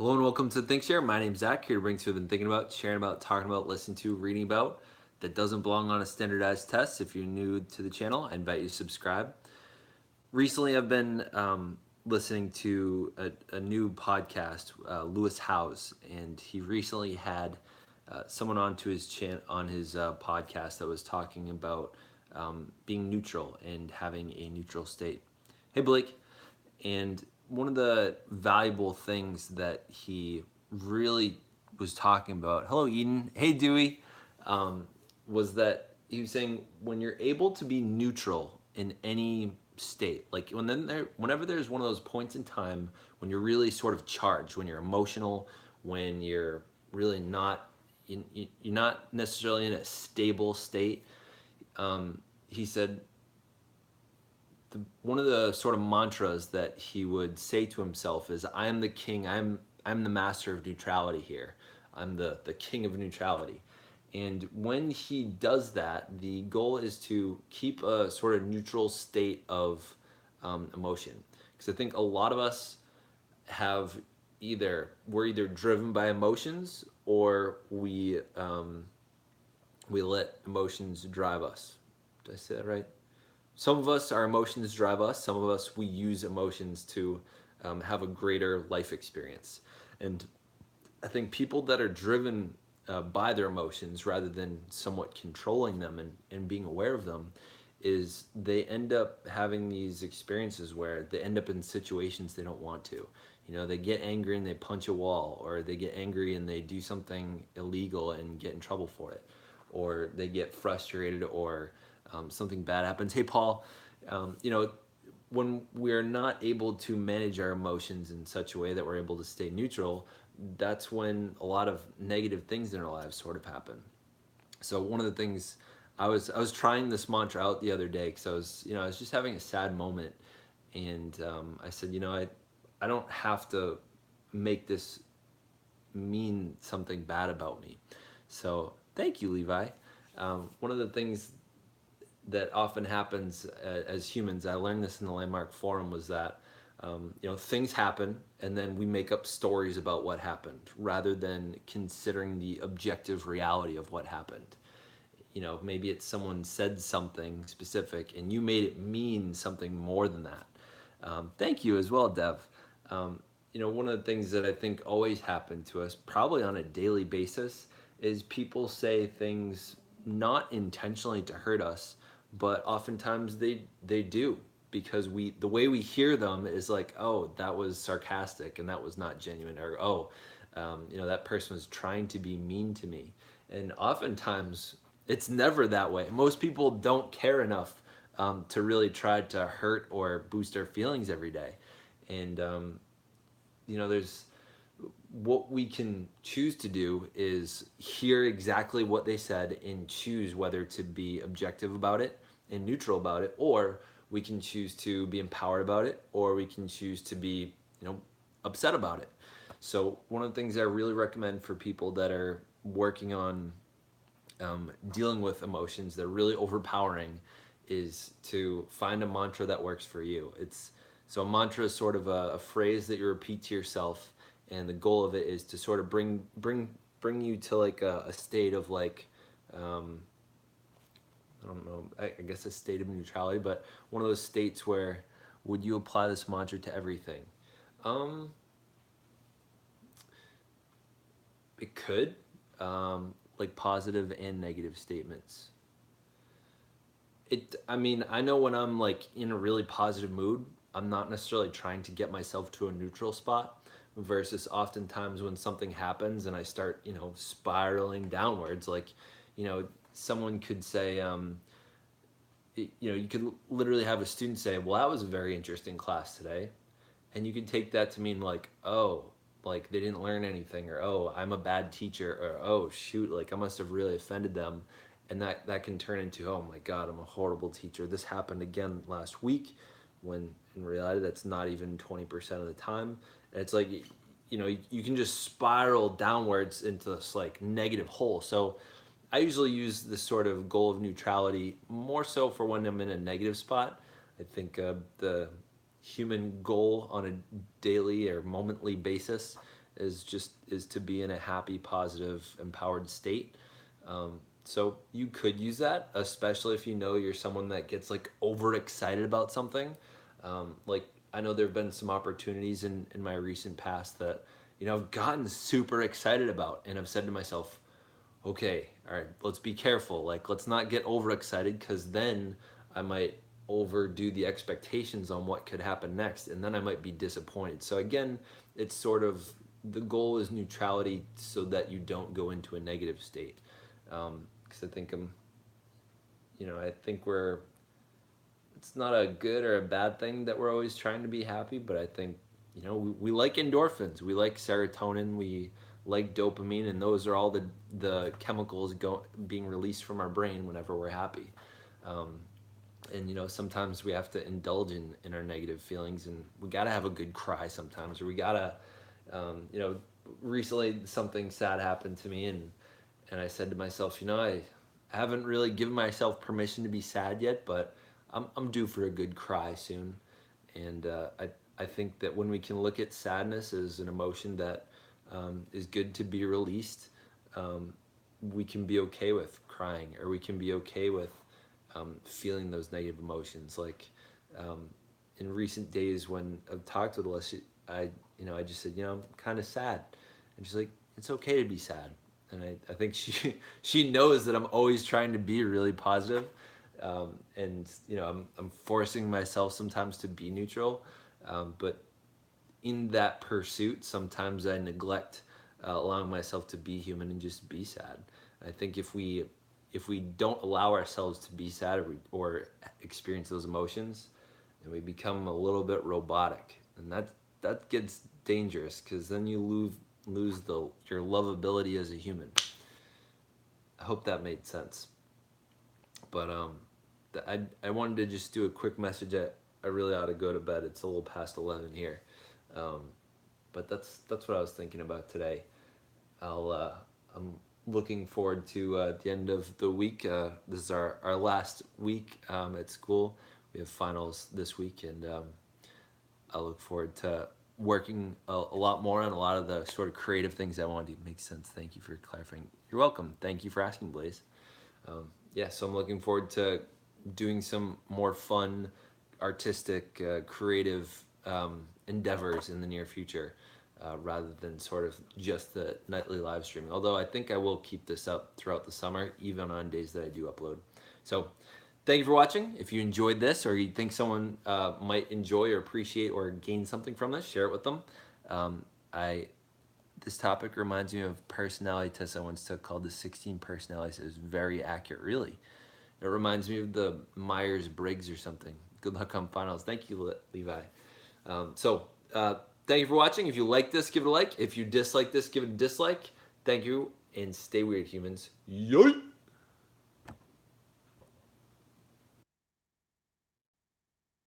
Hello and welcome to Think Share. My name's Zach, here to bring through the thinking about, sharing about, talking about, listening to, reading about that doesn't belong on a standardized test. If you're new to the channel, I invite you to subscribe. Recently, I've been listening to a new podcast, Lewis Howes, and he recently had someone onto his on his podcast that was talking about being neutral and having a neutral state. Hey, Blake. And one of the valuable things that he really was talking about, hello, Eden, hey, Dewey, was that he was saying when you're able to be neutral in any state, like whenever there's one of those points in time when you're really sort of charged, when you're emotional, when you're really not, you're not necessarily in a stable state, he said one of the sort of mantras that he would say to himself is, I am the king, I'm the master of neutrality here. I'm the king of neutrality. And when he does that, the goal is to keep a sort of neutral state of emotion. Because I think a lot of us have we're either driven by emotions, or we let emotions drive us. Did I say that right? Some of us, our emotions drive us. Some of us, we use emotions to have a greater life experience. And I think people that are driven by their emotions rather than somewhat controlling them and being aware of them, is they end up having these experiences where they end up in situations they don't want to. You know, they get angry and they punch a wall, or they get angry and they do something illegal and get in trouble for it, or they get frustrated, or something bad happens. Hey, Paul, you know, when we're not able to manage our emotions in such a way that we're able to stay neutral, that's when a lot of negative things in our lives sort of happen. So one of the things I was trying this mantra out the other day, because I was just having a sad moment, and I said, I don't have to make this mean something bad about me. So thank you, Levi. One of the things that often happens as humans, I learned this in the Landmark Forum, was that things happen and then we make up stories about what happened rather than considering the objective reality of what happened. Maybe it's someone said something specific and you made it mean something more than that. Thank you as well, Dev. One of the things that I think always happen to us, probably on a daily basis, is people say things not intentionally to hurt us, but oftentimes they do, because the way we hear them is like, oh, that was sarcastic and that was not genuine, or oh, that person was trying to be mean to me. And oftentimes it's never that way. Most people don't care enough to really try to hurt or boost their feelings every day. And there's what we can choose to do is hear exactly what they said and choose whether to be objective about it and neutral about it, or we can choose to be empowered about it, or we can choose to be, upset about it. So one of the things I really recommend for people that are working on dealing with emotions that are really overpowering is to find a mantra that works for you. So a mantra is sort of a phrase that you repeat to yourself, and the goal of it is to sort of bring you to like a state of like, I don't know, I guess a state of neutrality, but one of those states where, would you apply this mantra to everything? It could, like positive and negative statements. I know when I'm like in a really positive mood, I'm not necessarily trying to get myself to a neutral spot, versus oftentimes when something happens and I start, spiraling downwards, like, someone could say, you could literally have a student say, well, that was a very interesting class today. And you could take that to mean like, oh, like they didn't learn anything, or oh, I'm a bad teacher, or oh shoot, like I must have really offended them. And that can turn into, oh my god, I'm a horrible teacher. This happened again last week, when in reality that's not even 20% of the time. And it's like, you can just spiral downwards into this like negative hole. So I usually use this sort of goal of neutrality more so for when I'm in a negative spot. I think the human goal on a daily or momently basis is to be in a happy, positive, empowered state. So you could use that, especially if you know you're someone that gets like overexcited about something. Like I know there have been some opportunities in my recent past that I've gotten super excited about, and I've said to myself, okay, all right, let's be careful. Like, let's not get overexcited because then I might overdo the expectations on what could happen next, and then I might be disappointed. So, again, it's sort of the goal is neutrality so that you don't go into a negative state. Because I think I think it's not a good or a bad thing that we're always trying to be happy, but I think we like endorphins, we like serotonin, we like dopamine, and those are all the chemicals being released from our brain whenever we're happy. um, and sometimes we have to indulge in our negative feelings, and we gotta have a good cry sometimes, or we gotta recently something sad happened to me, and I said to myself, I haven't really given myself permission to be sad yet, but I'm due for a good cry soon. And I think that when we can look at sadness as an emotion that is good to be released, um, we can be okay with crying, or we can be okay with feeling those negative emotions. Like um, in recent days when I've talked with Alicia, I just said, I'm kind of sad, and she's like, it's okay to be sad. And I think she knows that I'm always trying to be really positive, and I'm forcing myself sometimes to be neutral, but in that pursuit, sometimes I neglect allowing myself to be human and just be sad. I think if we don't allow ourselves to be sad, or experience those emotions, and we become a little bit robotic, and that gets dangerous because then you lose your lovability as a human. I hope that made sense. But I wanted to just do a quick message. I really ought to go to bed. It's a little past 11 here. Um, but that's what I was thinking about today. I'm looking forward to the end of the week. This is our last week at school. We have finals this week, and I look forward to working a lot more on a lot of the sort of creative things I want to do. Makes sense. Thank you for clarifying. You're welcome. Thank you for asking, Blaze. Yeah, so I'm looking forward to doing some more fun, artistic, creative endeavors in the near future, rather than sort of just the nightly live streaming. Although I think I will keep this up throughout the summer, even on days that I do upload. So thank you for watching. If you enjoyed this, or you think someone might enjoy or appreciate or gain something from this, share it with them. I This topic reminds me of personality tests I once took called the 16 personalities. It was very accurate, really. It reminds me of the Myers-Briggs or something. Good luck on finals. Thank you, Levi. Thank you for watching. If you like this, give it a like. If you dislike this, give it a dislike. Thank you, and stay weird, humans. Yoink!